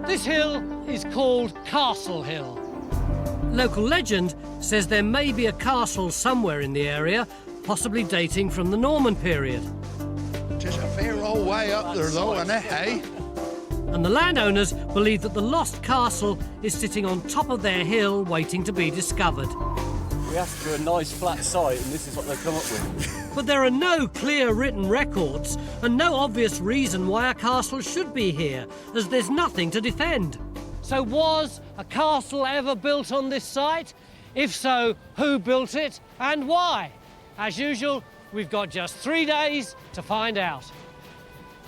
This hill is called Castle Hill. Local legend says there may be a castle somewhere in the area, possibly dating from the Norman period. Just a fair old way up there, though, isn't it, eh? And the landowners believe that the lost castle is sitting on top of their hill waiting to be discovered. We asked for a nice flat site and this is what they've come up with. But there are no clear written records and no obvious reason why a castle should be here, as there's nothing to defend. So was a castle ever built on this site? If so, who built it and why? As usual, we've got just 3 days to find out.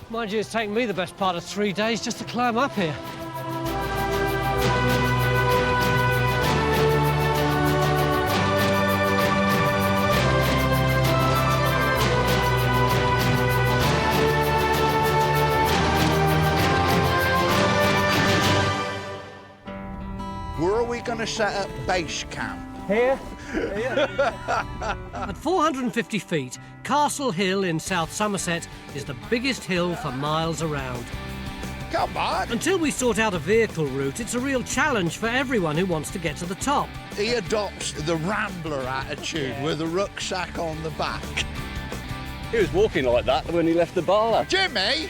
Mind you, it's taken me the best part of 3 days just to climb up here. Where are we going to set up base camp? Here? At 450 feet, Castle Hill in South Somerset is the biggest hill for miles around. Come on! Until we sort out a vehicle route, it's a real challenge for everyone who wants to get to the top. He adopts the rambler attitude with a rucksack on the back. He was walking like that when he left the bar. Jimmy,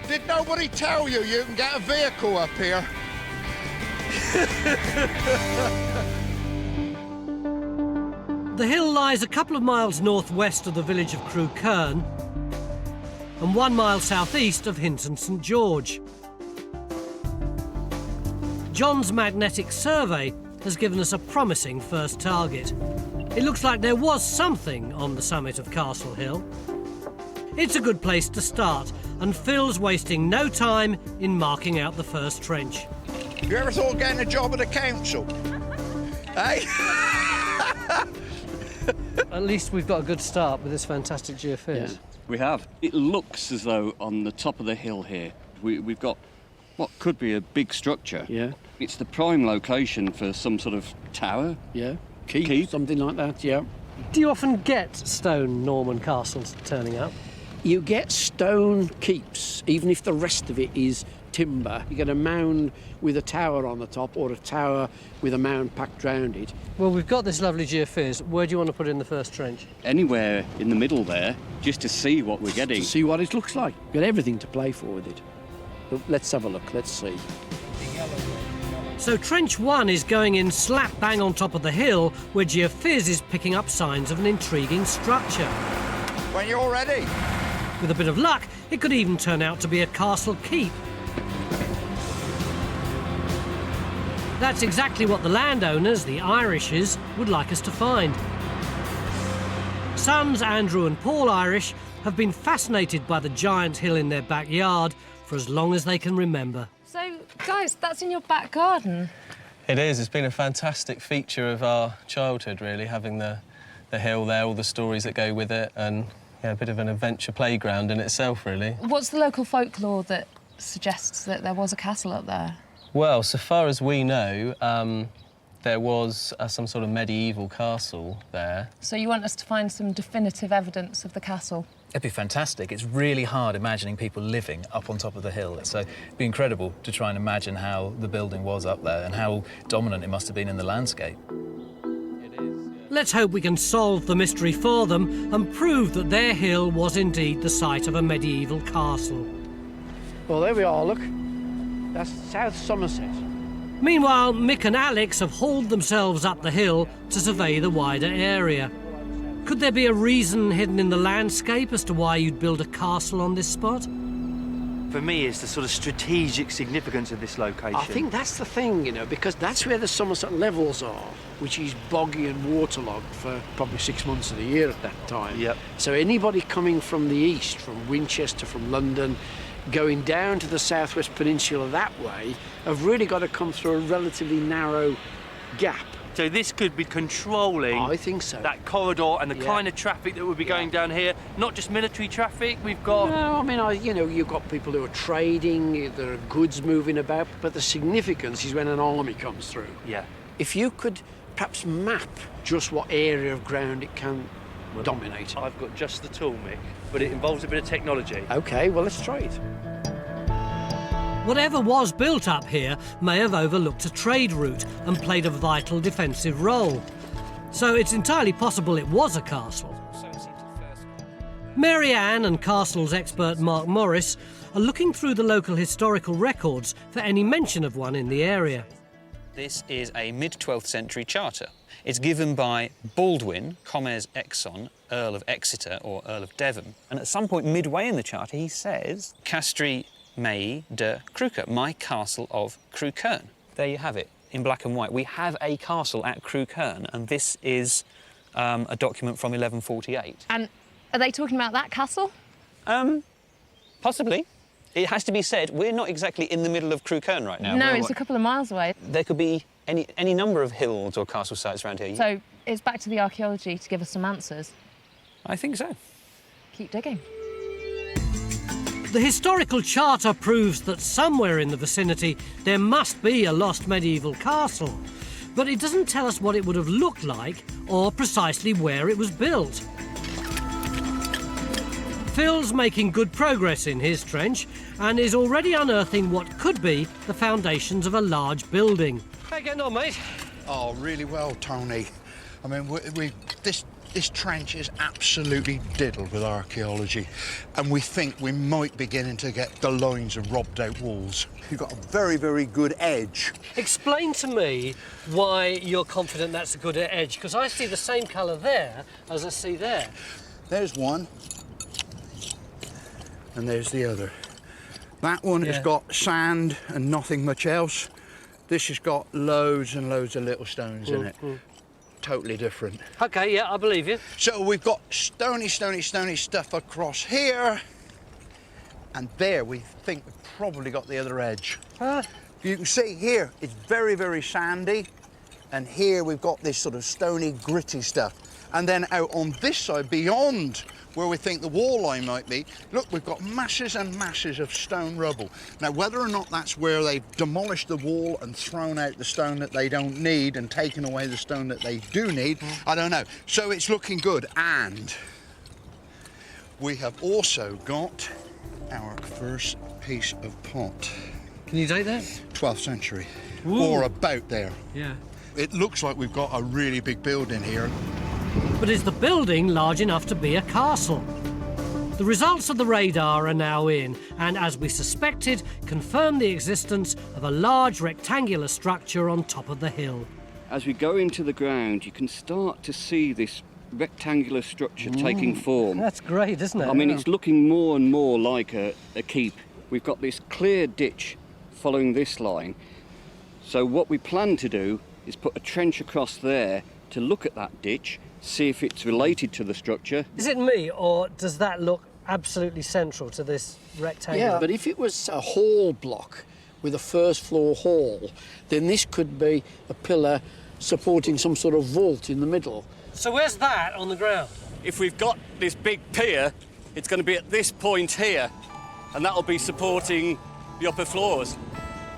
did nobody tell you you can get a vehicle up here? The hill lies a couple of miles northwest of the village of Crewe Cairn and 1 mile southeast of Hinton St George. John's magnetic survey has given us a promising first target. It looks like there was something on the summit of Castle Hill. It's a good place to start, and Phil's wasting no time in marking out the first trench. You ever thought of getting a job at the council? Hey? At least we've got a good start with this fantastic geophys. Yeah, we have. It looks as though on the top of the hill here, we've got what could be a big structure. Yeah. It's the prime location for some sort of tower. Yeah. Keep, something like that, yeah. Do you often get stone Norman castles turning up? You get stone keeps, even if the rest of it is timber. You get a mound with a tower on the top or a tower with a mound packed round it. Well, we've got this lovely geophys. Where do you want to put in the first trench? Anywhere in the middle there, just to see what we're getting. To see what it looks like. Got everything to play for with it. But let's have a look, let's see. So trench 1 is going in slap bang on top of the hill, where geophys is picking up signs of an intriguing structure. When you're ready. With a bit of luck, it could even turn out to be a castle keep. That's exactly what the landowners, the Irishes, would like us to find. Sons Andrew and Paul Irish have been fascinated by the giant hill in their backyard for as long as they can remember. So, guys, that's in your back garden? It is. It's been a fantastic feature of our childhood, really, having the hill there, all the stories that go with it, and yeah, a bit of an adventure playground in itself, really. What's the local folklore that suggests that there was a castle up there? Well, so far as we know, there was some sort of medieval castle there. So you want us to find some definitive evidence of the castle? It'd be fantastic. It's really hard imagining people living up on top of the hill. So it'd be incredible to try and imagine how the building was up there and how dominant it must have been in the landscape. Let's hope we can solve the mystery for them and prove that their hill was indeed the site of a medieval castle. Well, there we are, look. That's South Somerset. Meanwhile, Mick and Alex have hauled themselves up the hill to survey the wider area. Could there be a reason hidden in the landscape as to why you'd build a castle on this spot? For me, it's the sort of strategic significance of this location. I think that's the thing, you know, because that's where the Somerset levels are, which is boggy and waterlogged for probably 6 months of the year at that time. Yep. So anybody coming from the east, from Winchester, from London, going down to the southwest peninsula that way, have really got to come through a relatively narrow gap. So this could be controlling I think so. that corridor and the kind of traffic that would be going down here. Not just military traffic, we've got... No, I mean, you know, you've got people who are trading, there are goods moving about, but the significance is when an army comes through. Yeah. If you could perhaps map just what area of ground it can dominate. I've got just the tool, Mick, but it involves a bit of technology. OK, well, let's try it. Whatever was built up here may have overlooked a trade route and played a vital defensive role. So it's entirely possible it was a castle. Mary Ann and castles expert Mark Morris are looking through the local historical records for any mention of one in the area. This is a mid-12th century charter. It's given by Baldwin, Commes Exon, Earl of Exeter or Earl of Devon. And at some point midway in the charter he says, Castri Mei de Crewkerne, my castle of Crewkerne. There you have it, in black and white. We have a castle at Crewkerne, and this is a document from 1148. And are they talking about that castle? Possibly. It has to be said, we're not exactly in the middle of Crewkerne right now. No, it's a couple of miles away. There could be any number of hills or castle sites around here. So it's back to the archaeology to give us some answers. I think so. Keep digging. The historical charter proves that somewhere in the vicinity there must be a lost medieval castle, but it doesn't tell us what it would have looked like or precisely where it was built. Phil's making good progress in his trench and is already unearthing what could be the foundations of a large building. How you getting on, mate? Oh, really well, Tony. I mean, this trench is absolutely diddled with archaeology, and we think we might be beginning to get the lines of robbed-out walls. You've got a very, very good edge. Explain to me why you're confident that's a good edge, because I see the same colour there as I see there. There's one, and there's the other. That one has got sand and nothing much else. This has got loads and loads of little stones in it. Totally different. OK, yeah, I believe you. So we've got stony stuff across here, and there we think we've probably got the other edge. You can see here it's very, very sandy, and here we've got this sort of stony, gritty stuff. And then out on this side, beyond where we think the wall line might be, look, we've got masses and masses of stone rubble. Now, whether or not that's where they've demolished the wall and thrown out the stone that they don't need and taken away the stone that they do need, I don't know. So it's looking good. And we have also got our first piece of pot. Can you date that? 12th century, Ooh. or about there. Yeah. It looks like we've got a really big building here. But is the building large enough to be a castle? The results of the radar are now in, and as we suspected, confirm the existence of a large rectangular structure on top of the hill. As we go into the ground, you can start to see this rectangular structure taking form. That's great, isn't it? I mean, it's looking more and more like a keep. We've got this clear ditch following this line. So what we plan to do is put a trench across there to look at that ditch, see if it's related to the structure. Is it me, or does that look absolutely central to this rectangle? Yeah, but if it was a hall block with a first floor hall, then this could be a pillar supporting some sort of vault in the middle. So where's that on the ground? If we've got this big pier, it's going to be at this point here, and that'll be supporting the upper floors.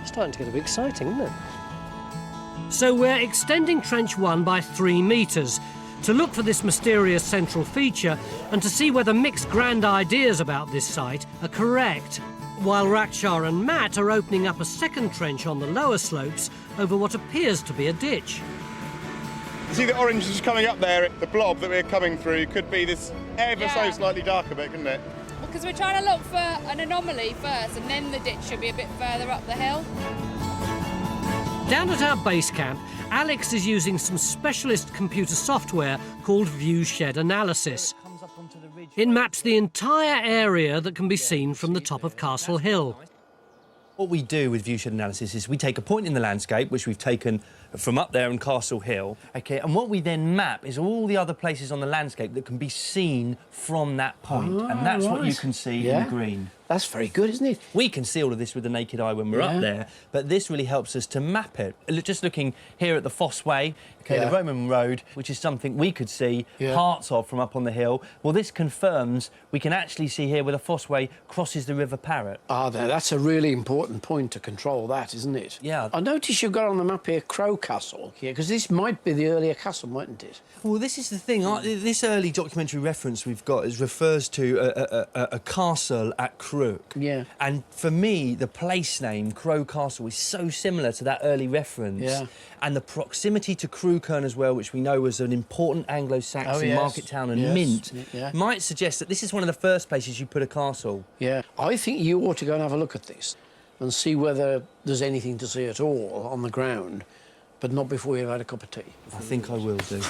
It's starting to get a bit exciting, isn't it? So we're extending Trench 1 by 3 metres to look for this mysterious central feature and to see whether Mick's grand ideas about this site are correct, while Rakshar and Matt are opening up a second trench on the lower slopes over what appears to be a ditch. You see the orange is coming up there, the blob that we're coming through could be this ever so slightly darker bit, couldn't it? Because we're trying to look for an anomaly first, and then the ditch should be a bit further up the hill. Down at our base camp, Alex is using some specialist computer software called Viewshed analysis. It maps the entire area that can be seen from the top of Castle Hill. What we do with Viewshed analysis is we take a point in the landscape, which we've taken from up there in Castle Hill, OK, and what we then map is all the other places on the landscape that can be seen from that point, and that's what you can see in green. That's very good, isn't it? We can see all of this with the naked eye when we're up there, but this really helps us to map it. Just looking here at the Fosse Way, OK, the Roman road, which is something we could see parts of from up on the hill. Well, this confirms we can actually see here where the Fossway crosses the River Parrett. Ah, that's a really important point to control that, isn't it? Yeah. I notice you've got on the map here Crow Castle here, because this might be the earlier castle, mightn't it? Well, this is the thing. This early documentary reference we've got refers to a castle at Crook. Yeah. And for me, the place name, Crow Castle, is so similar to that early reference. Yeah. And the proximity to Crewkerne as well, which we know was an important Anglo-Saxon market town and mint, might suggest that this is one of the first places you put a castle. Yeah. I think you ought to go and have a look at this and see whether there's anything to see at all on the ground, but not before you've had a cup of tea. I think I will do.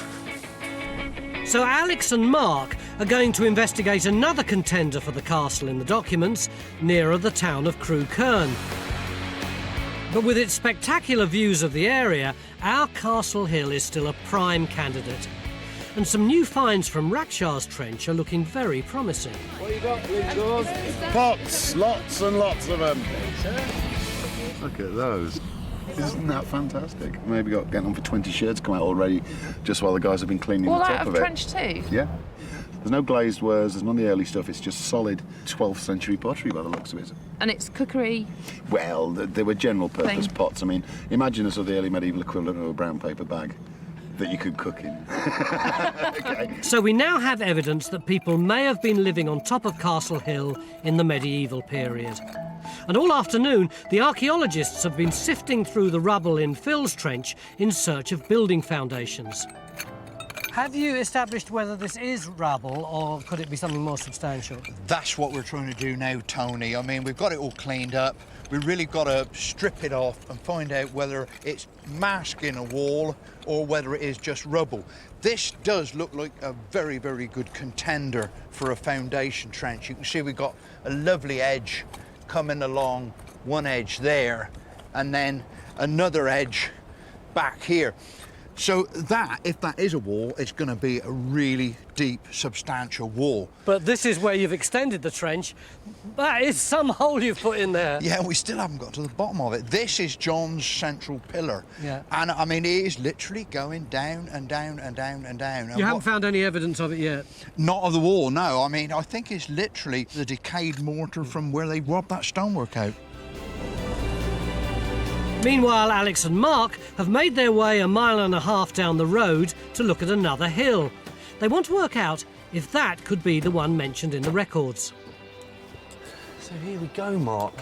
So Alex and Mark are going to investigate another contender for the castle in the documents, nearer the town of Crewkerne. But with its spectacular views of the area, our Castle Hill is still a prime candidate. And some new finds from Rakshaw's Trench are looking very promising. What you got, Lindor? Pots, lots and lots of them. Look at those. Isn't that fantastic? Maybe getting on for 20 shirts come out already, just while the guys have been cleaning the top of it. Trench too? Yeah. There's no glazed wares, there's none of the early stuff, it's just solid 12th century pottery by the looks of it. And it's cookery? Well, they were general purpose pots. I mean, imagine a sort of the early medieval equivalent of a brown paper bag that you could cook in. Okay. So we now have evidence that people may have been living on top of Castle Hill in the medieval period. And all afternoon, the archaeologists have been sifting through the rubble in Phil's Trench in search of building foundations. Have you established whether this is rubble or could it be something more substantial? That's what we're trying to do now, Tony. I mean, we've got it all cleaned up. We've really got to strip it off and find out whether it's masking a wall or whether it is just rubble. This does look like a very, very good contender for a foundation trench. You can see we've got a lovely edge coming along, one edge there, and then another edge back here. So that, if that is a wall, it's going to be a really deep, substantial wall. But this is where you've extended the trench. That is some hole you've put in there. Yeah, we still haven't got to the bottom of it. This is John's central pillar. Yeah. And, I mean, it is literally going down and down and down and down. You haven't found any evidence of it yet? Not of the wall, no. I mean, I think it's literally the decayed mortar from where they robbed that stonework out. Meanwhile, Alex and Mark have made their way 1.5 miles down the road to look at another hill. They want to work out if that could be the one mentioned in the records. So here we go, Mark.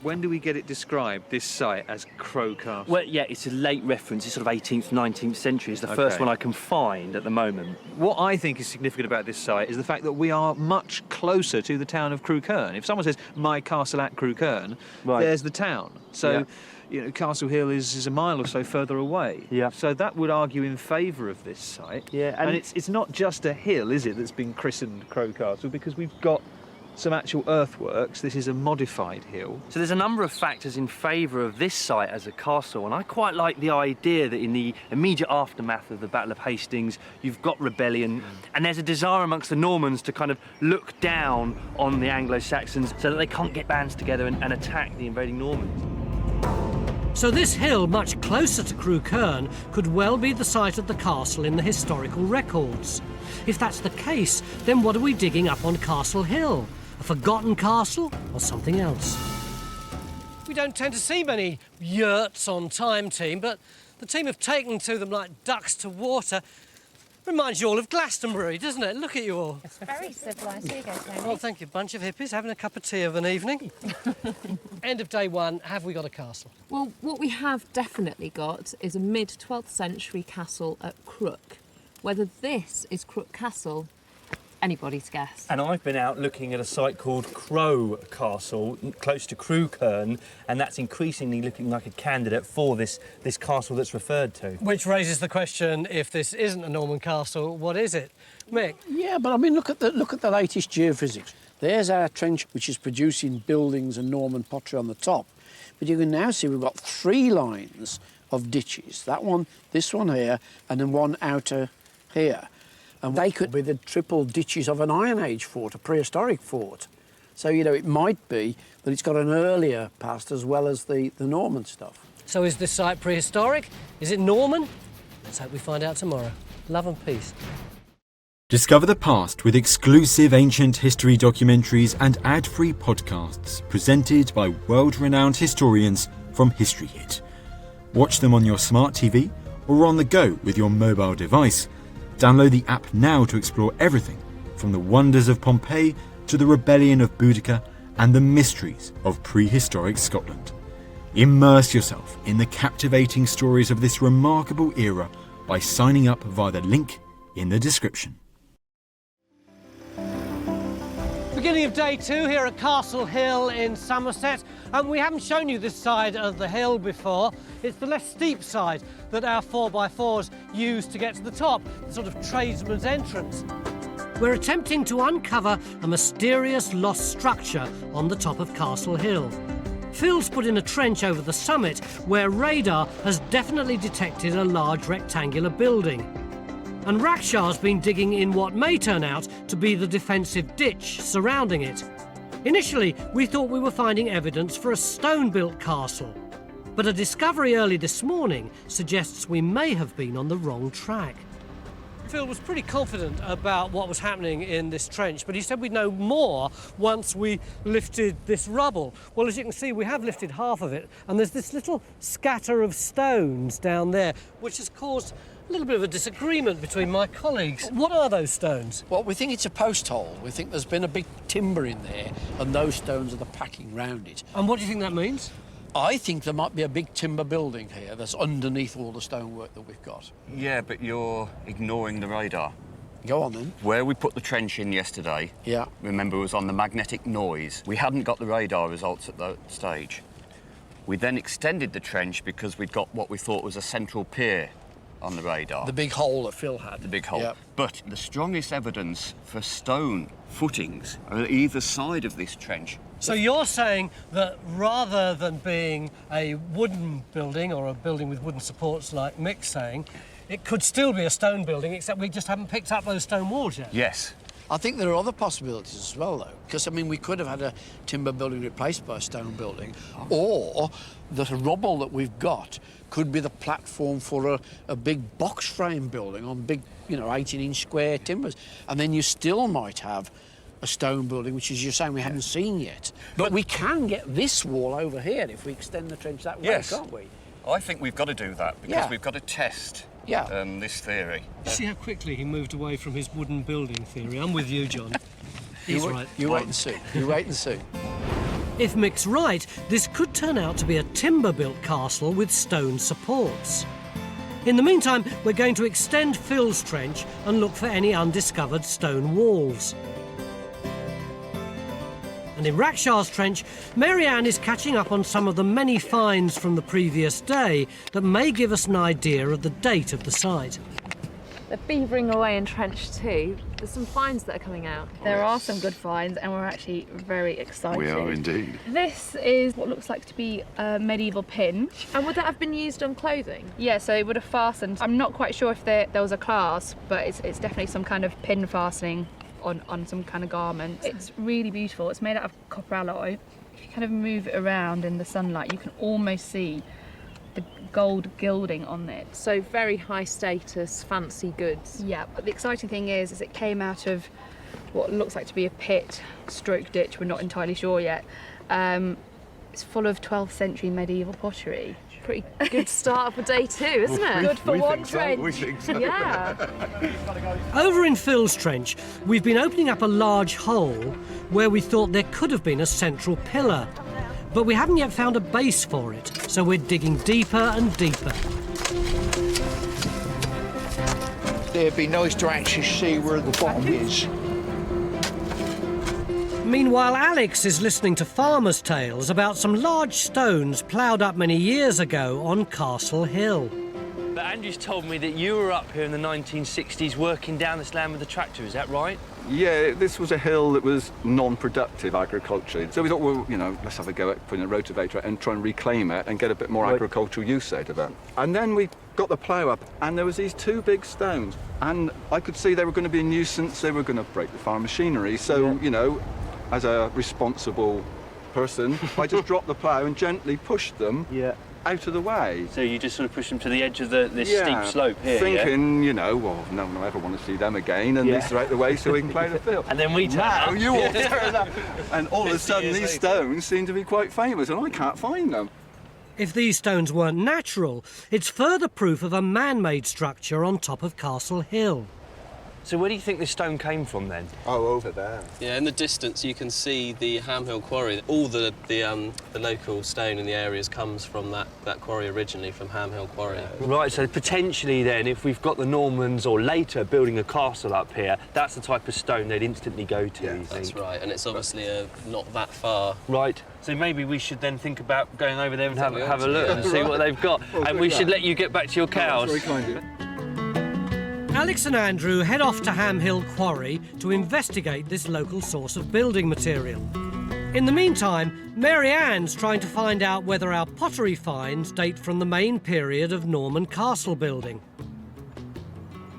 When do we get it described, this site, as Crow Castle? Well, yeah, it's a late reference. It's sort of 18th, 19th century. It's the first one I can find at the moment. What I think is significant about this site is the fact that we are much closer to the town of Crewkerne. If someone says, my castle at Crewkerne, there's the town. So, you know, Castle Hill is 1 mile or so further away. Yeah. So that would argue in favour of this site. Yeah. And it's not just a hill, is it, that's been christened Crow Castle, because we've got some actual earthworks. This is a modified hill. So there's a number of factors in favour of this site as a castle, and I quite like the idea that in the immediate aftermath of the Battle of Hastings, you've got rebellion, and there's a desire amongst the Normans to kind of look down on the Anglo-Saxons so that they can't get bands together and attack the invading Normans. So this hill, much closer to Crewkerne, could well be the site of the castle in the historical records. If that's the case, then what are we digging up on Castle Hill? A forgotten castle or something else? We don't tend to see many yurts on Time Team, but the team have taken to them like ducks to water. Reminds you all of Glastonbury, doesn't it? Look at you all. It's very civilised. Here you go, Tony. Well, thank you. Bunch of hippies having a cup of tea of an evening. End of day one, have we got a castle? Well, what we have definitely got is a mid-12th century castle at Crook. Whether this is Crook Castle, anybody's guess. And I've been out looking at a site called Crow Castle, close to Crewkerne, and that's increasingly looking like a candidate for this castle that's referred to. Which raises the question, if this isn't a Norman castle, what is it? Mick? Yeah, but I mean, look at the latest geophysics. There's our trench, which is producing buildings and Norman pottery on the top. But you can now see we've got 3 lines of ditches. That one, this one here, and then one outer here. And they could be the triple ditches of an Iron Age fort, a prehistoric fort. So, you know, it might be that it's got an earlier past as well as the Norman stuff. So is this site prehistoric? Is it Norman? Let's hope we find out tomorrow. Love and peace. Discover the past with exclusive ancient history documentaries and ad-free podcasts presented by world-renowned historians from History Hit. Watch them on your smart TV or on the go with your mobile device. Download the app now to explore everything from the wonders of Pompeii to the rebellion of Boudica and the mysteries of prehistoric Scotland. Immerse yourself in the captivating stories of this remarkable era by signing up via the link in the description. Beginning of day 2 here at Castle Hill in Somerset, and we haven't shown you this side of the hill before. It's the less steep side that our 4x4s use to get to the top, the sort of tradesman's entrance. We're attempting to uncover a mysterious lost structure on the top of Castle Hill. Phil's put in a trench over the summit where radar has definitely detected a large rectangular building. And Rakshaw's been digging in what may turn out to be the defensive ditch surrounding it. Initially, we thought we were finding evidence for a stone-built castle, but a discovery early this morning suggests we may have been on the wrong track. Phil was pretty confident about what was happening in this trench, but he said we'd know more once we lifted this rubble. Well, as you can see, we have lifted half of it, and there's this little scatter of stones down there, which has caused a little bit of a disagreement between my colleagues. What are those stones? Well, we think it's a post hole. We think there's been a big timber in there, and those stones are the packing round it. And what do you think that means? I think there might be a big timber building here that's underneath all the stonework that we've got. Yeah, but you're ignoring the radar. Go on then. Where we put the trench in yesterday, yeah, remember, it was on the magnetic noise. We hadn't got the radar results at that stage. We then extended the trench because we'd got what we thought was a central pier on the radar. The big hole that Phil had. The big hole. Yep. But the strongest evidence for stone footings are at either side of this trench. So you're saying that rather than being a wooden building or a building with wooden supports like Mick's saying, it could still be a stone building, except we just haven't picked up those stone walls yet? Yes. I think there are other possibilities as well, though, because, I mean, we could have had a timber building replaced by a stone building, or the rubble that we've got could be the platform for a big box frame building on big, 18-inch square timbers. And then you still might have a stone building, which is you're saying we haven't seen yet. But we can get this wall over here if we extend the trench that way, yes, can't we? I think we've got to do that because we've got to test this theory. See how quickly he moved away from his wooden building theory. I'm with you, John. He's right. You wait and see. You wait and see. If Mick's right, this could turn out to be a timber-built castle with stone supports. In the meantime, we're going to extend Phil's trench and look for any undiscovered stone walls. And in Rakshaw's trench, Mary-Ann is catching up on some of the many finds from the previous day that may give us an idea of the date of the site. They're beavering away in trench 2. There's some finds that are coming out. There are some good finds, and we're actually very excited. We are indeed. This is what looks like to be a medieval pin. And would that have been used on clothing? Yeah, so it would have fastened. I'm not quite sure if there was a clasp, but it's definitely some kind of pin fastening on some kind of garment. It's really beautiful. It's made out of copper alloy. If you kind of move it around in the sunlight, you can almost see the gold gilding on it. So very high status, fancy goods. Yeah, but the exciting thing is it came out of what looks like to be a pit, stroke ditch, we're not entirely sure yet. It's full of 12th century medieval pottery. Pretty good start for day 2, isn't it? Good for one trench. We think so. Yeah. Over in Phil's trench, we've been opening up a large hole where we thought there could have been a central pillar. But we haven't yet found a base for it, so we're digging deeper and deeper. It'd be nice to actually see where the bottom is. Meanwhile, Alex is listening to farmers' tales about some large stones ploughed up many years ago on Castle Hill. But Andrew's told me that you were up here in the 1960s working down this land with a tractor, is that right? Yeah, this was a hill that was non-productive agriculturally. So we thought, well, let's have a go at putting a rotavator and try and reclaim it and get a bit more agricultural use out of it. And then we got the plough up, and there was these 2 big stones. And I could see they were going to be a nuisance, they were going to break the farm machinery. So, as a responsible person, I just dropped the plough and gently pushed them out of the way. So you just sort of push them to the edge of this Yeah, steep slope here, thinking, you know, well, no one will ever want to see them again, and these are out the way so we can play the field. And then we turn now up. you all turn up, and all of a 50 sudden years these later. stones seem to be quite famous, and I can't find them. If these stones weren't natural, it's further proof of a man-made structure on top of Castle Hill. So where do you think this stone came from then? Oh, over there. Yeah, in the distance you can see the Ham Hill quarry. All the local stone in the areas comes from that quarry originally, from Ham Hill quarry. Right, so potentially then, if we've got the Normans or later building a castle up here, that's the type of stone they'd instantly go to, you think? That's right, and it's obviously not that far. Right, so maybe we should then think about going over there and have a to, look and see what they've got. Well, and do we that. should let you get back to your cows. That's very kind of you. Alex and Andrew head off to Ham Hill Quarry to investigate this local source of building material. In the meantime, Mary Ann's trying to find out whether our pottery finds date from the main period of Norman castle building.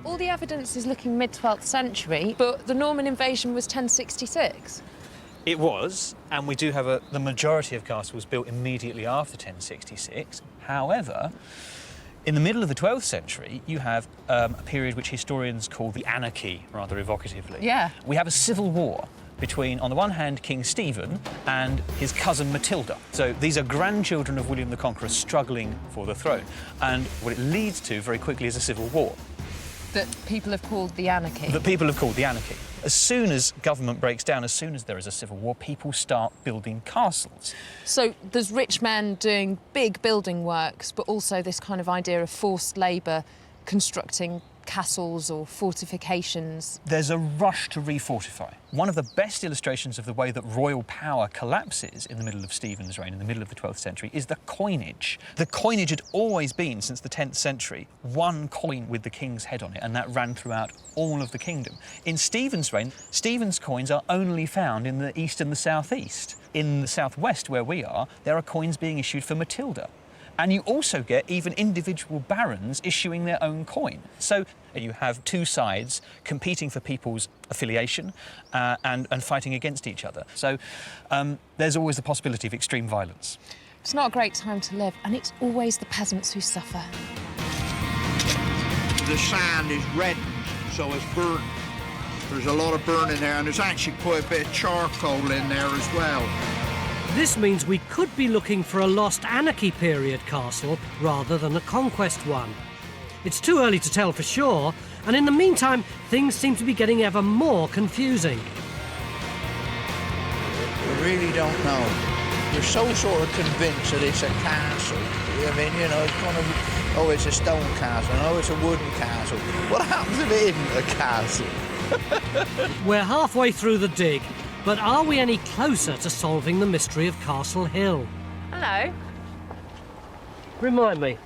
All the evidence is looking mid-12th century, but the Norman invasion was 1066. It was, and we do have the majority of castles built immediately after 1066. However, in the middle of the 12th century, you have a period which historians call the Anarchy, rather evocatively. Yeah. We have a civil war between, on the one hand, King Stephen and his cousin Matilda. So these are grandchildren of William the Conqueror struggling for the throne. And what it leads to very quickly is a civil war. That people have called the Anarchy. That people have called the Anarchy. As soon as government breaks down, as soon as there is a civil war, people start building castles. So there's rich men doing big building works, but also this kind of idea of forced labour constructing castles or fortifications. There's a rush to refortify. One of the best illustrations of the way that royal power collapses in the middle of Stephen's reign, in the middle of the 12th century, is the coinage. The coinage had always been, since the 10th century, one coin with the king's head on it, and that ran throughout all of the kingdom. In Stephen's reign, Stephen's coins are only found in the east and the southeast. In the southwest, where we are, there are coins being issued for Matilda. And you also get even individual barons issuing their own coin. So you have two sides competing for people's affiliation and fighting against each other. So there's always the possibility of extreme violence. It's not a great time to live, and it's always the peasants who suffer. The sand is reddened, so it's burnt. There's a lot of burning there, and there's actually quite a bit of charcoal in there as well. This means we could be looking for a lost Anarchy period castle rather than a conquest one. It's too early to tell for sure, and in the meantime, things seem to be getting ever more confusing. We really don't know. You're so sort of convinced that it's a castle. I mean, you know, it's kind of, oh, it's a stone castle, and oh, it's a wooden castle. What happens if it isn't a castle? We're halfway through the dig, but are we any closer to solving the mystery of Castle Hill? Hello. Remind me,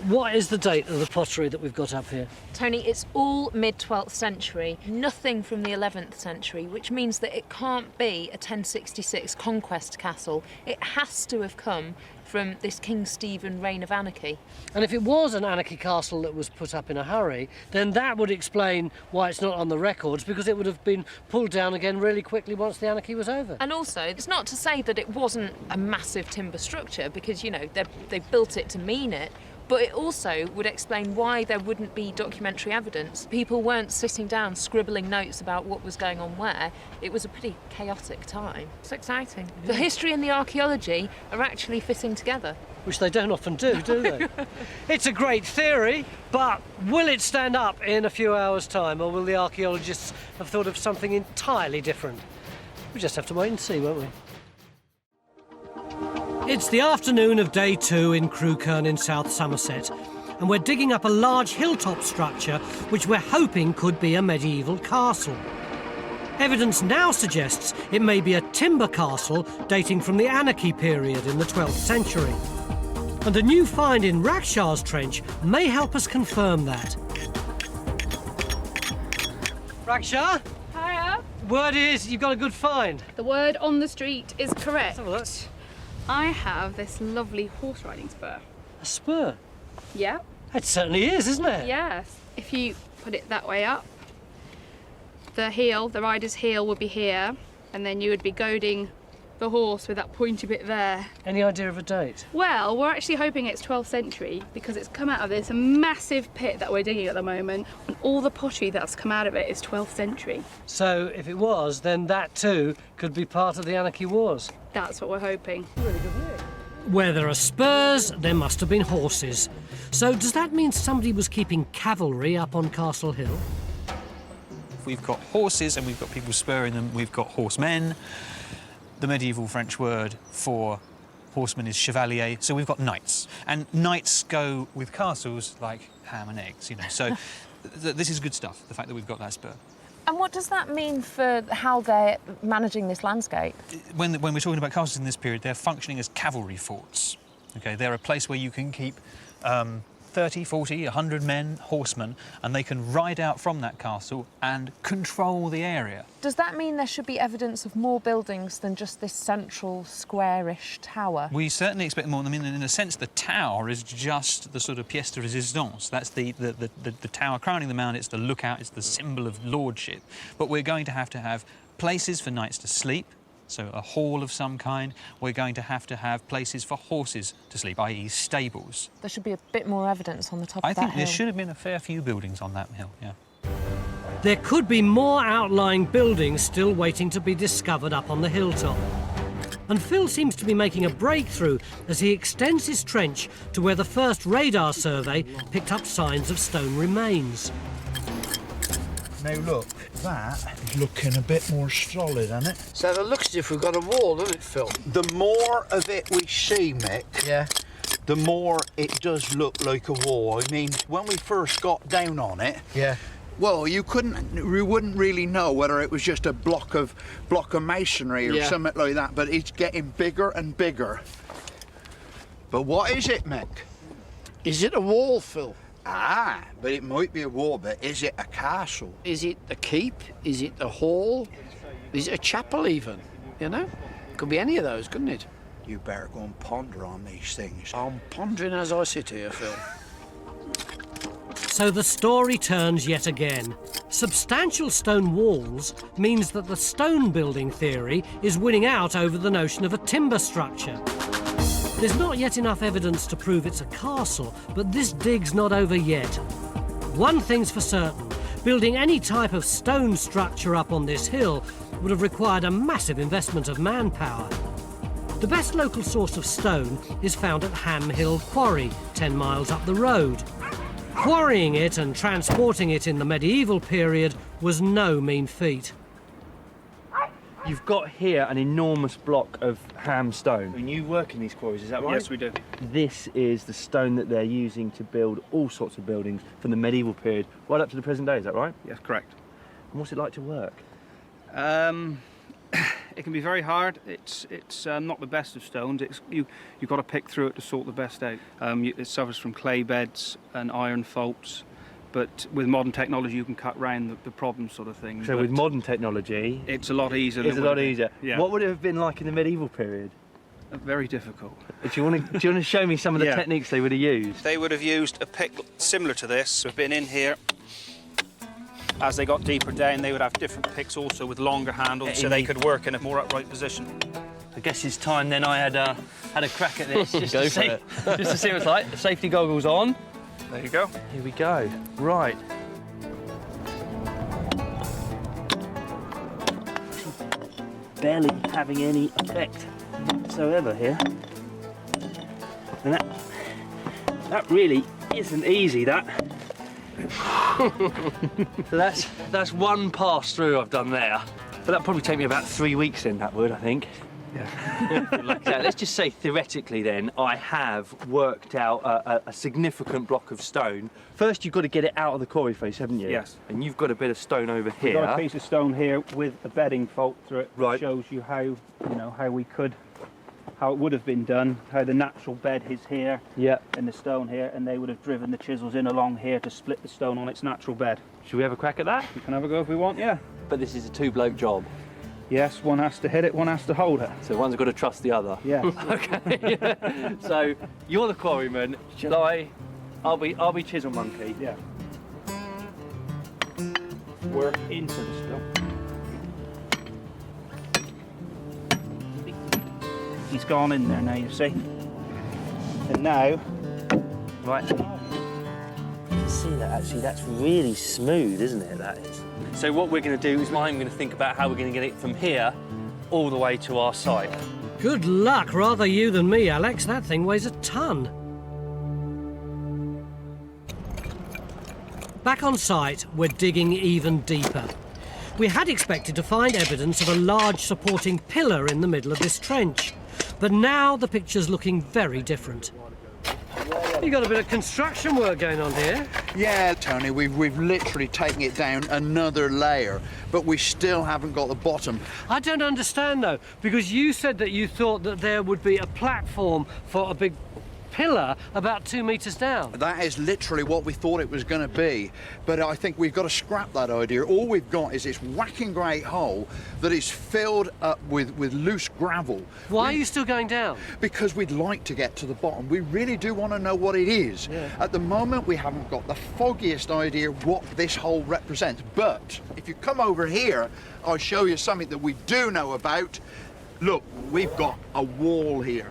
what is the date of the pottery that we've got up here? Tony, it's all mid-12th century, nothing from the 11th century, which means that it can't be a 1066 conquest castle. It has to have come from this King Stephen reign of anarchy. And if it was an anarchy castle that was put up in a hurry, then that would explain why it's not on the records, because it would have been pulled down again really quickly once the anarchy was over. And also, it's not to say that it wasn't a massive timber structure, because, you know, they built it to mean it, but it also would explain why there wouldn't be documentary evidence. People weren't sitting down scribbling notes about what was going on where. It was a pretty chaotic time. It's exciting. The history and the archaeology are actually fitting together. Which they don't often do they? It's a great theory, but will it stand up in a few hours' time, or will the archaeologists have thought of something entirely different? We just have to wait and see, won't we? It's the afternoon of day 2 in Crewkerne in South Somerset, and we're digging up a large hilltop structure which we're hoping could be a medieval castle. Evidence now suggests it may be a timber castle dating from the Anarchy period in the 12th century. And a new find in Rakshaw's Trench may help us confirm that. Raksha? Hiya. Word is you've got a good find. The word on the street is correct. Let's have a look. I have this lovely horse riding spur. A spur? Yeah. It certainly is, isn't it? Yes. If you put it that way up, the heel, the rider's heel would be here, and then you would be goading the horse with that pointy bit there. Any idea of a date? Well, we're actually hoping it's 12th century because it's come out of this massive pit that we're digging at the moment, and all the pottery that's come out of it is 12th century. So if it was, then that too could be part of the Anarchy Wars. That's what we're hoping. Where there are spurs, there must have been horses. So does that mean somebody was keeping cavalry up on Castle Hill? We've got horses and we've got people spurring them. We've got horsemen. The medieval French word for horseman is chevalier, so we've got knights. And knights go with castles like ham and eggs, you know. So this is good stuff, the fact that we've got that spur. And what does that mean for how they're managing this landscape? When we're talking about castles in this period, they're functioning as cavalry forts. Okay, they're a place where you can keep 30, 40, 100 men, horsemen, and they can ride out from that castle and control the area. Does that mean there should be evidence of more buildings than just this central squarish tower? We certainly expect more. I mean, in a sense, the tower is just the sort of pièce de résistance. That's the tower crowning the mound. It's the lookout. It's the symbol of lordship. But we're going to have places for knights to sleep, so a hall of some kind. We're going to have places for horses to sleep, i.e. stables. There should be a bit more evidence on the top of that hill. I think there should have been a fair few buildings on that hill, yeah. There could be more outlying buildings still waiting to be discovered up on the hilltop. And Phil seems to be making a breakthrough as he extends his trench to where the first radar survey picked up signs of stone remains. Now look, that is looking a bit more solid, isn't it? So it looks as if we've got a wall, doesn't it, Phil? The more of it we see, Mick, yeah, the more it does look like a wall. I mean, when we first got down on it, yeah, well, we wouldn't really know whether it was just a block of masonry or something like that, but it's getting bigger and bigger. But what is it, Mick? Is it a wall, Phil? Ah, but it might be a wall, but is it a castle? Is it a keep? Is it a hall? Is it a chapel even? You know? Could be any of those, couldn't it? You better go and ponder on these things. I'm pondering as I sit here, Phil. So the story turns yet again. Substantial stone walls means that the stone building theory is winning out over the notion of a timber structure. There's not yet enough evidence to prove it's a castle, but this dig's not over yet. One thing's for certain, building any type of stone structure up on this hill would have required a massive investment of manpower. The best local source of stone is found at Ham Hill Quarry, 10 miles up the road. Quarrying it and transporting it in the medieval period was no mean feat. You've got here an enormous block of ham stone. And you work in these quarries, is that right? Yes, we do. This is the stone that they're using to build all sorts of buildings from the medieval period right up to the present day, is that right? Yes, correct. And what's it like to work? It can be very hard. It's not the best of stones. You've got to pick through it to sort the best out. It suffers from clay beds and iron faults. But with modern technology, you can cut round the problem sort of thing. So with modern technology, it's a lot easier. It's a lot easier. Yeah. What would it have been like in the medieval period? Very difficult. Do you want to show me some of the techniques they would have used? They would have used a pick similar to this. We've been in here. As they got deeper down, they would have different picks also with longer handles, so they could work in a more upright position. I guess it's time then I had a crack at this just to see what it's like. The safety goggles on. There you go. Here we go. Right. Barely having any effect whatsoever here. And that really isn't easy, that. So that's one pass through I've done there. But that'd probably take me about 3 weeks then, that would, I think. Yeah. Now, let's just say theoretically then, I have worked out a significant block of stone. First, you've got to get it out of the quarry face, haven't you? Yes. And you've got a bit of stone over here. We've got a piece of stone here with a bedding fault through it. Right. Shows you how it would have been done, how the natural bed is here, and the stone here, and they would have driven the chisels in along here to split the stone on its natural bed. Should we have a crack at that? We can have a go if we want, yeah. But this is a two-bloke job. Yes, one has to hit it, one has to hold it. So one's got to trust the other. Yeah. Okay. So you're the quarryman. Shall I? I'll be chisel monkey. Yeah. Work into the stone. he's gone in there now, you see. And now, right. See that, actually, that's really smooth, isn't it, that is? So what we're going to do is I'm going to think about how we're going to get it from here all the way to our site. Good luck, rather you than me, Alex. That thing weighs a ton. Back on site, we're digging even deeper. We had expected to find evidence of a large supporting pillar in the middle of this trench, but now the picture's looking very different. You got a bit of construction work going on here. Yeah, Tony, we've literally taken it down another layer, but we still haven't got the bottom. I don't understand, though, because you said that you thought that there would be a platform for a big pillar about 2 metres down. That is literally what we thought it was going to be, but I think we've got to scrap that idea. All we've got is this whacking great hole that is filled up with loose gravel. Why are you still going down? Because we'd like to get to the bottom. We really do want to know what it is. Yeah. At the moment, we haven't got the foggiest idea what this hole represents, but if you come over here, I'll show you something that we do know about. Look, we've got a wall here.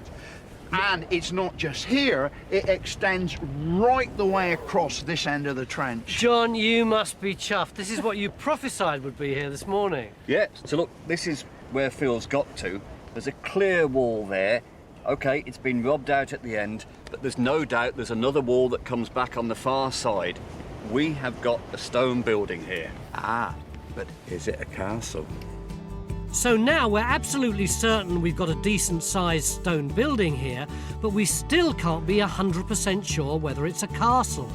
And it's not just here, it extends right the way across this end of the trench. John, you must be chuffed. This is what you prophesied would be here this morning. Yeah, so look, this is where Phil's got to. There's a clear wall there. OK, it's been robbed out at the end, but there's no doubt there's another wall that comes back on the far side. We have got a stone building here. Ah, but is it a castle? So now we're absolutely certain we've got a decent-sized stone building here, but we still can't be 100% sure whether it's a castle.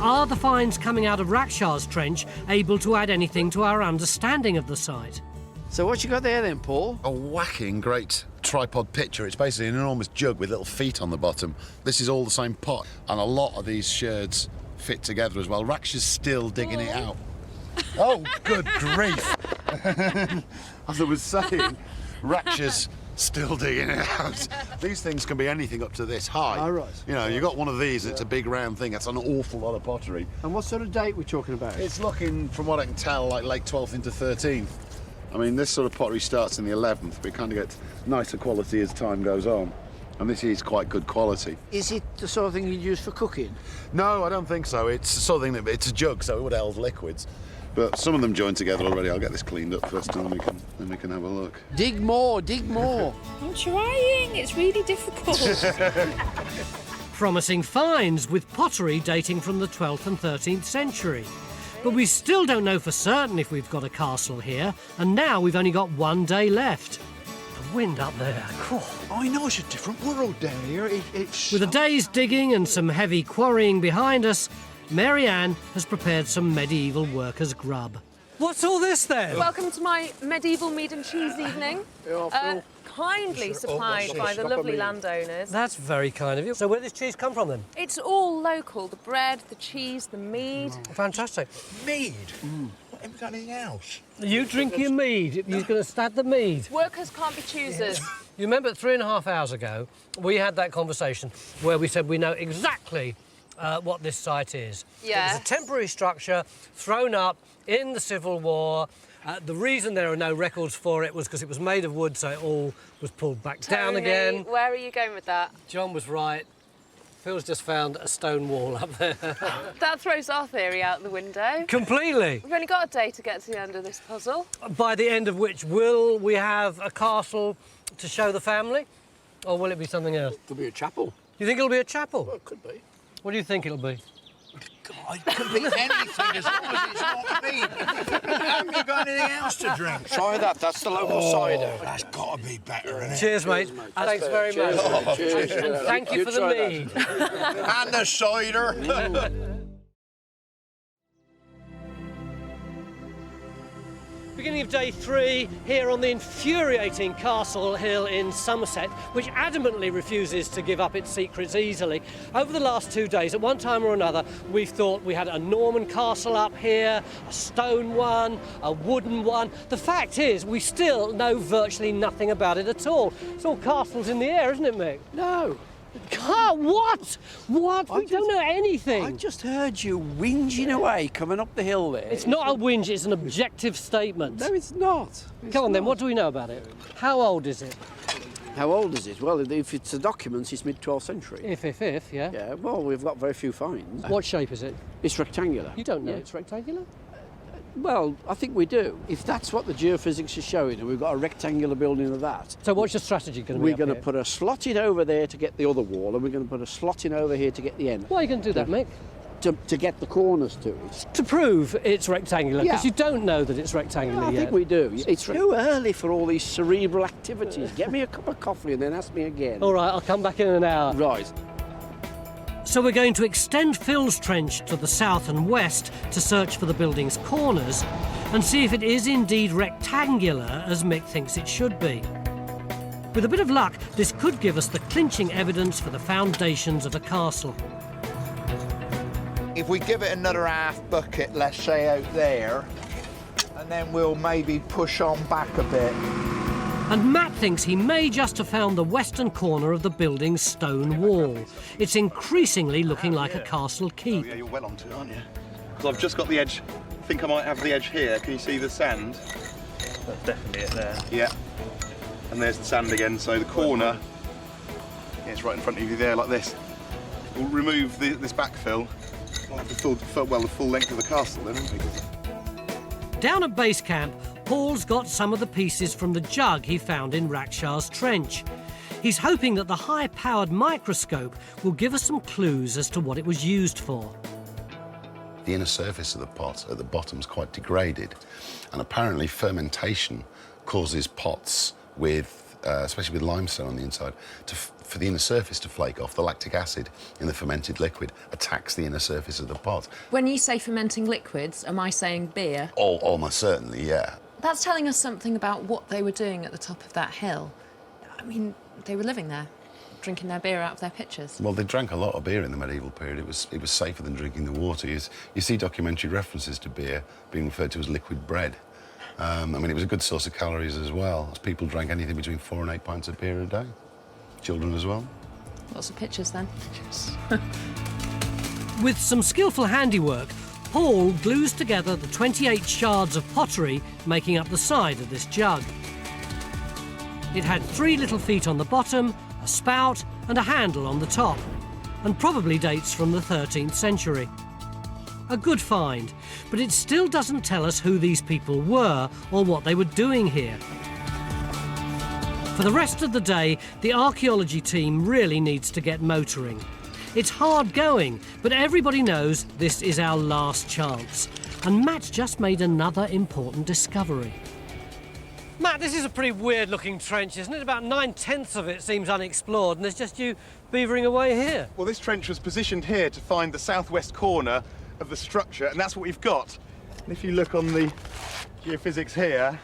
Are the finds coming out of Rakshas's trench able to add anything to our understanding of the site? So what you got there then, Paul? A whacking great tripod pitcher. It's basically an enormous jug with little feet on the bottom. This is all the same pot, and a lot of these sherds fit together as well. Raksha's still digging it out. Oh, good grief! As I was saying, Raksha's still digging it out. These things can be anything up to this high. Oh, right. You know, you got one of these, it's a big round thing. That's an awful lot of pottery. And what sort of date we're talking about? It's looking, from what I can tell, like late 12th into 13th. I mean, this sort of pottery starts in the 11th, but it kind of gets nicer quality as time goes on. And this is quite good quality. Is it the sort of thing you'd use for cooking? No, I don't think so. It's the sort of thing that, it's a jug, so it would hold liquids. But some of them join together already. I'll get this cleaned up first, and then we can have a look. Dig more, dig more. I'm trying, it's really difficult. Promising finds with pottery dating from the 12th and 13th century. But we still don't know for certain if we've got a castle here, and now we've only got 1 day left. The wind up there. I know it's a different world down here. It's With a day's digging and some heavy quarrying behind us, Mary Ann has prepared some medieval workers' grub. What's all this then? Welcome to my medieval meat and cheese evening. Kindly supplied by the lovely landowners. That's very kind of you. So where does cheese come from then? It's all local, the bread, the cheese, the mead. Fantastic. mead. Haven't got anything else. You drink your mead. You're going to start the mead. Workers can't be choosers. You remember 3.5 hours ago, we had that conversation where we said we know exactly what this site is. Yeah. It was a temporary structure thrown up in the Civil War. The reason there are no records for it was because it was made of wood, so it all was pulled back down again. Where are you going with that? John was right. Phil's just found a stone wall up there. That throws our theory out the window. Completely. We've only got a day to get to the end of this puzzle. By the end of which, will we have a castle to show the family? Or will it be something else? Could be a chapel. You think it'll be a chapel? Well, it could be. What do you think it'll be? God, it could be anything as long as it's not mead. Haven't you got anything else to drink? Try that, that's the local cider. That's got to be better, isn't it? Cheers, mate. Thanks very much. Cheers. And thank you for the mead. And the cider. Beginning of day 3 here on the infuriating Castle Hill in Somerset, which adamantly refuses to give up its secrets easily. Over the last 2 days, at one time or another, we've thought we had a Norman castle up here, a stone one, a wooden one. The fact is, we still know virtually nothing about it at all. It's all castles in the air, isn't it, Mick? No. What? What? We don't know anything. I just heard you whinging away coming up the hill there. It's not a whinge, it's an objective statement. No, it's not. Come on then, what do we know about it? How old is it? How old is it? Well, if it's the documents, it's mid-12th century. If, yeah. Yeah, well, we've got very few finds. What shape is it? It's rectangular. You don't know Yeah. it's rectangular? Well, I think we do. If that's what the geophysics is showing, and we've got a rectangular building of that. So what's your strategy going to be? We're going to put a slot in over there to get the other wall, and we're going to put a slot in over here to get the end. Why are you going to do that, Mick? To get the corners to it. To prove it's rectangular, because you don't know that it's rectangular I yet. think we do. It's too early for all these cerebral activities. Get me a cup of coffee and then ask me again. All right, I'll come back in an hour. Right. So we're going to extend Phil's trench to the south and west to search for the building's corners and see if it is indeed rectangular as Mick thinks it should be. With a bit of luck, this could give us the clinching evidence for the foundations of a castle. If we give it another half bucket, let's say out there, and then we'll maybe push on back a bit. And Matt thinks he may just have found the western corner of the building's stone wall. It's increasingly looking like a castle keep. Oh, yeah, you're well onto it, aren't you? Because I've just got the edge. I think I might have the edge here. Can you see the sand? That's definitely it there. Yeah. And there's the sand again, so the corner, yeah, it's right in front of you there, like this. We'll remove this backfill. We'll have the full length of the castle then, won't we? Down at base camp, Paul's got some of the pieces from the jug he found in Rakshaw's trench. He's hoping that the high-powered microscope will give us some clues as to what it was used for. The inner surface of the pot at the bottom is quite degraded, and apparently fermentation causes pots with, especially with limestone on the inside, for the inner surface to flake off. The lactic acid in the fermented liquid attacks the inner surface of the pot. When you say fermenting liquids, am I saying beer? Oh, almost certainly, yeah. That's telling us something about what they were doing at the top of that hill. I mean, they were living there, drinking their beer out of their pitchers. Well, they drank a lot of beer in the medieval period. It was safer than drinking the water. You see documentary references to beer being referred to as liquid bread. I mean, it was a good source of calories as well, as people drank anything between 4 and 8 pints of beer a day. Children as well. Lots of pitchers then. Yes. With some skillful handiwork, Paul glues together the 28 shards of pottery making up the side of this jug. It had 3 little feet on the bottom, a spout and a handle on the top, and probably dates from the 13th century. A good find, but it still doesn't tell us who these people were or what they were doing here. For the rest of the day, the archaeology team really needs to get motoring. It's hard going, but everybody knows this is our last chance. And Matt just made another important discovery. Matt, this is a pretty weird-looking trench, isn't it? About 9/10 of it seems unexplored, and there's just you beavering away here. Well, this trench was positioned here to find the southwest corner of the structure, and that's what we've got. And if you look on the geophysics here,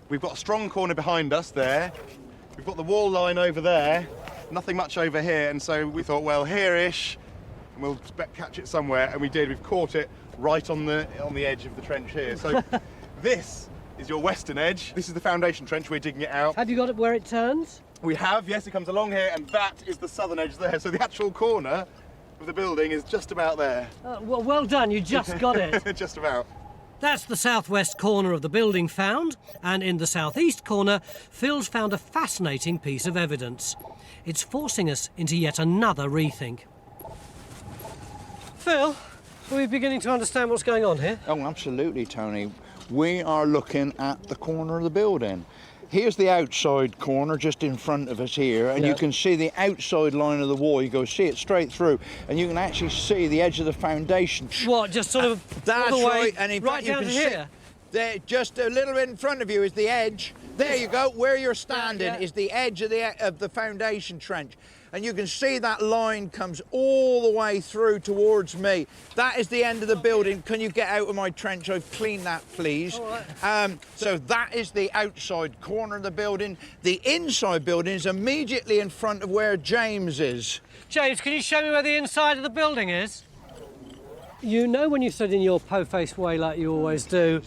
we've got a strong corner behind us there. We've got the wall line over there, nothing much over here, and so we thought, well, here-ish, and we'll catch it somewhere, and we did. We've caught it right on the edge of the trench here. So this is your western edge. This is the foundation trench. We're digging it out. Have you got it where it turns? We have, yes. It comes along here, and that is the southern edge there. So the actual corner of the building is just about there. Well done, you just got it. Just about. That's the southwest corner of the building found, and in the southeast corner, Phil's found a fascinating piece of evidence. It's forcing us into yet another rethink. Phil, are we beginning to understand what's going on here? Oh, absolutely, Tony. We are looking at the corner of the building. Here's the outside corner just in front of us here, and you can see the outside line of the wall. You go see it straight through, and you can actually see the edge of the foundation. What, just sort of that's all the way right, and in right fact, down you to can here? There, just a little bit in front of you is the edge. There you go. Where you're standing is the edge of the foundation trench. And you can see that line comes all the way through towards me. That is the end of the building. Can you get out of my trench? I've cleaned that, please. All right. So that is the outside corner of the building. The inside building is immediately in front of where James is. James, can you show me where the inside of the building is? You know when you said in your po-faced way like you always do,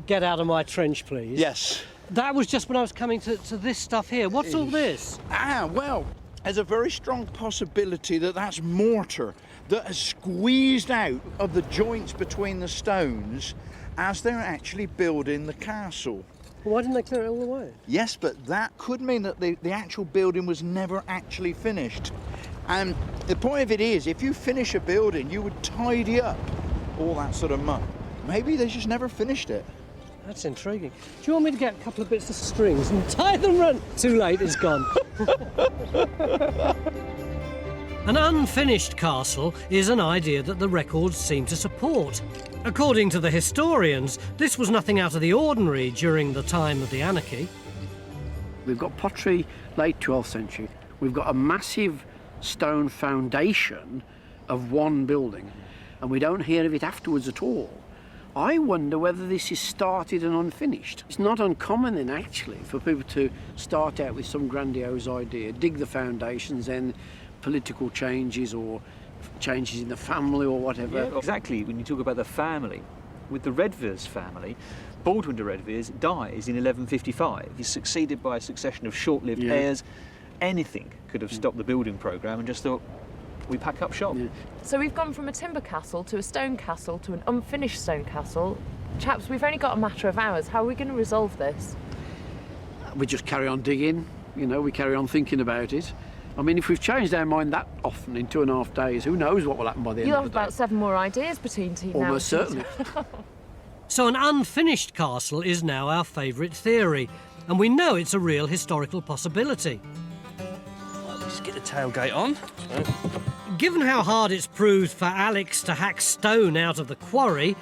get out of my trench, please? Yes. That was just when I was coming to this stuff here. What's all this? Well, there's a very strong possibility that that's mortar that has squeezed out of the joints between the stones as they're actually building the castle. Well, why didn't they clear it all away? Yes, but that could mean that the actual building was never actually finished. And the point of it is, if you finish a building, you would tidy up all that sort of muck. Maybe they just never finished it. That's intriguing. Do you want me to get a couple of bits of strings and tie them round? Too late, it's gone. An unfinished castle is an idea that the records seem to support. According to the historians, this was nothing out of the ordinary during the time of the Anarchy. We've got pottery, late 12th century. We've got a massive stone foundation of one building, and we don't hear of it afterwards at all. I wonder whether this is started and unfinished. It's not uncommon then, actually, for people to start out with some grandiose idea, dig the foundations, then political changes or changes in the family or whatever. Yeah, exactly. When you talk about the family, with the Redvers family, Baldwin de Redvers dies in 1155. He's succeeded by a succession of short-lived heirs. Anything could have stopped the building programme and just thought, we pack up shop. So we've gone from a timber castle to a stone castle to an unfinished stone castle. Chaps, we've only got a matter of hours. How are we going to resolve this? We just carry on digging, you know, we carry on thinking about it. I mean, if we've changed our mind that often in 2.5 days, who knows what will happen by the end You'll of have the day. about 7 more ideas between now. Almost certainly. So an unfinished castle is now our favourite theory, and we know it's a real historical possibility. Let's get the tailgate on. Given how hard it's proved for Alex to hack stone out of the quarry,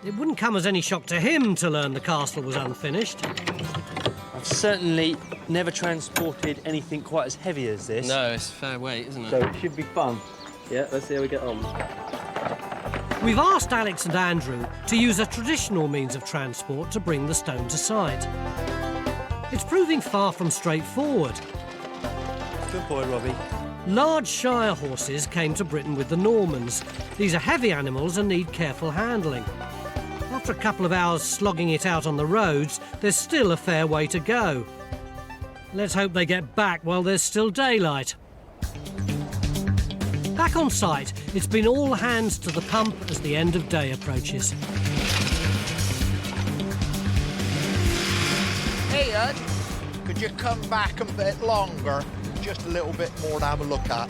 it wouldn't come as any shock to him to learn the castle was unfinished. I've certainly never transported anything quite as heavy as this. No, it's fair weight, isn't it? So it should be fun. Yeah, let's see how we get on. We've asked Alex and Andrew to use a traditional means of transport to bring the stone to site. It's proving far from straightforward. Good boy, Robbie. Large shire horses came to Britain with the Normans. These are heavy animals and need careful handling. After a couple of hours slogging it out on the roads, there's still a fair way to go. Let's hope they get back while there's still daylight. Back on site, it's been all hands to the pump as the end of day approaches. Hey, Ed, could you come back a bit longer? Just a little bit more to have a look at.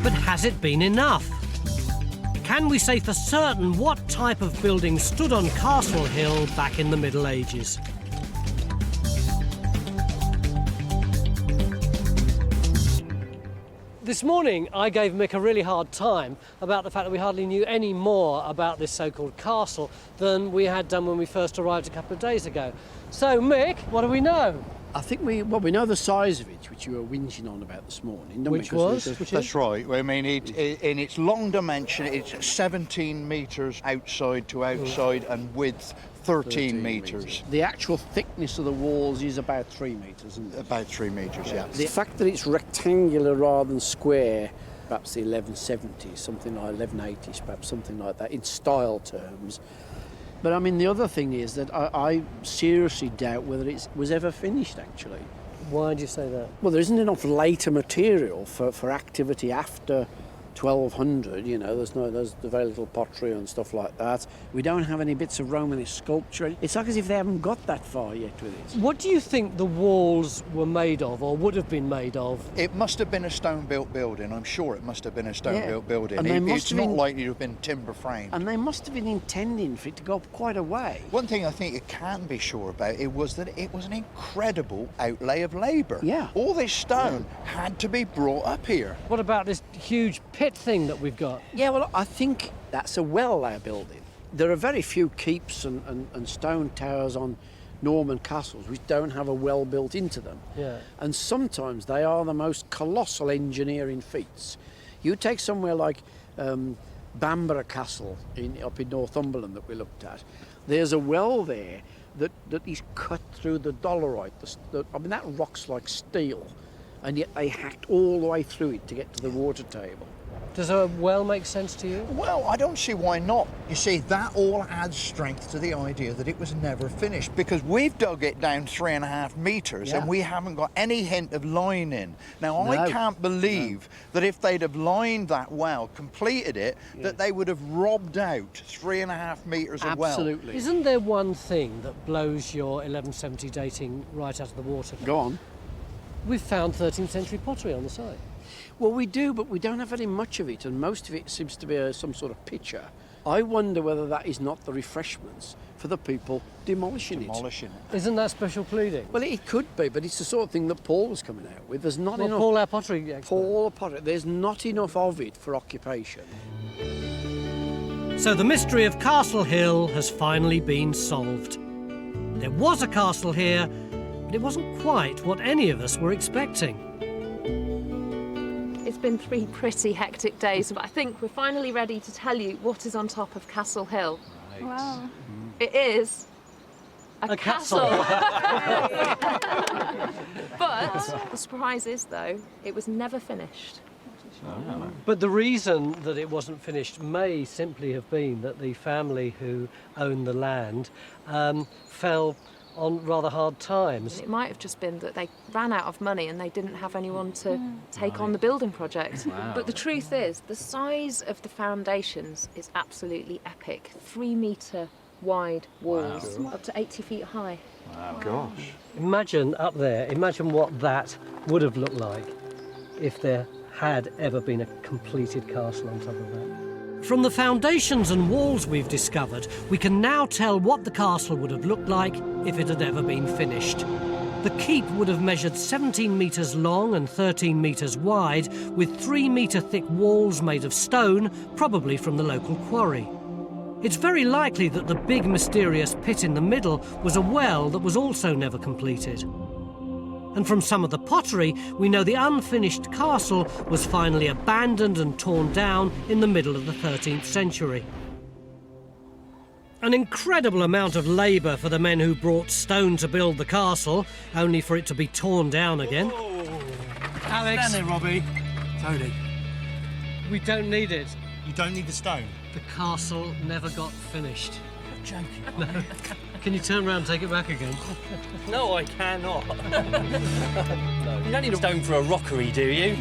But has it been enough? Can we say for certain what type of building stood on Castle Hill back in the Middle Ages? This morning I gave Mick a really hard time about the fact that we hardly knew any more about this so-called castle than we had done when we first arrived a couple of days ago. So Mick, what do we know? I think we know the size of it, which you were whinging on about this morning. don't we? Which was? That's right. I mean, in its long dimension, it's 17 metres outside to outside and width 13 metres. The actual thickness of the walls is about 3 metres, isn't it? About 3 metres, yeah. The fact that it's rectangular rather than square, perhaps the 1170s, something like 1180s, perhaps something like that, in style terms. But I mean, the other thing is that I seriously doubt whether it was ever finished, actually. Why do you say that? Well, there isn't enough later material for activity after 1200, you know, there's very little pottery and stuff like that. We don't have any bits of Romanesque sculpture. It's like as if they haven't got that far yet with it. What do you think the walls were made of, or would have been made of? It must have been a stone-built building. I'm sure it must have been a stone-built building. And It's not likely to have been timber-framed. And they must have been intending for it to go up quite a way. One thing I think you can be sure about it was that it was an incredible outlay of labour. Yeah. All this stone had to be brought up here. What about this huge pit thing that we've got? Yeah, well, I think that's a well they're building. There are very few keeps and stone towers on Norman castles which don't have a well built into them. Yeah. And sometimes they are the most colossal engineering feats. You take somewhere like Bamborough Castle up in Northumberland that we looked at. There's a well there that is cut through the dolerite. I mean, that rock's like steel, and yet they hacked all the way through it to get to the water table. Does a well make sense to you? Well, I don't see why not. You see, that all adds strength to the idea that it was never finished, because we've dug it down 3.5 metres and we haven't got any hint of lining. Now, I can't believe that if they'd have lined that well, completed it, that they would have robbed out 3.5 metres of well. Absolutely. Isn't there one thing that blows your 1170 dating right out of the water? Go on. We've found 13th century pottery on the site. Well, we do, but we don't have very much of it, and most of it seems to be some sort of picture. I wonder whether that is not the refreshments for the people demolishing it. Isn't that special pleading? Well, it could be, but it's the sort of thing that Paul was coming out with. There's not enough. Paul, our pottery expert. Paul, pottery. There's not enough of it for occupation. So the mystery of Castle Hill has finally been solved. There was a castle here, but it wasn't quite what any of us were expecting. It's been 3 pretty hectic days, but I think we're finally ready to tell you what is on top of Castle Hill. Wow. It is a castle. But the surprise is, though, it was never finished. But the reason that it wasn't finished may simply have been that the family who owned the land fell on rather hard times. It might have just been that they ran out of money and they didn't have anyone to take on the building project. Wow. But the truth is, the size of the foundations is absolutely epic. 3-metre wide walls, up to 80 feet high. Wow. Gosh. Imagine up there, imagine what that would have looked like if there had ever been a completed castle on top of that. From the foundations and walls we've discovered, we can now tell what the castle would have looked like if it had ever been finished. The keep would have measured 17 metres long and 13 metres wide, with 3-metre thick walls made of stone, probably from the local quarry. It's very likely that the big mysterious pit in the middle was a well that was also never completed. And from some of the pottery, we know the unfinished castle was finally abandoned and torn down in the middle of the 13th century. An incredible amount of labour for the men who brought stone to build the castle, only for it to be torn down again. Alex. Stand there, Robbie. Tony. We don't need it. You don't need the stone? The castle never got finished. You're joking. No. Can you turn around and take it back again? No, I cannot. No. You don't need a stone for a rockery, do you?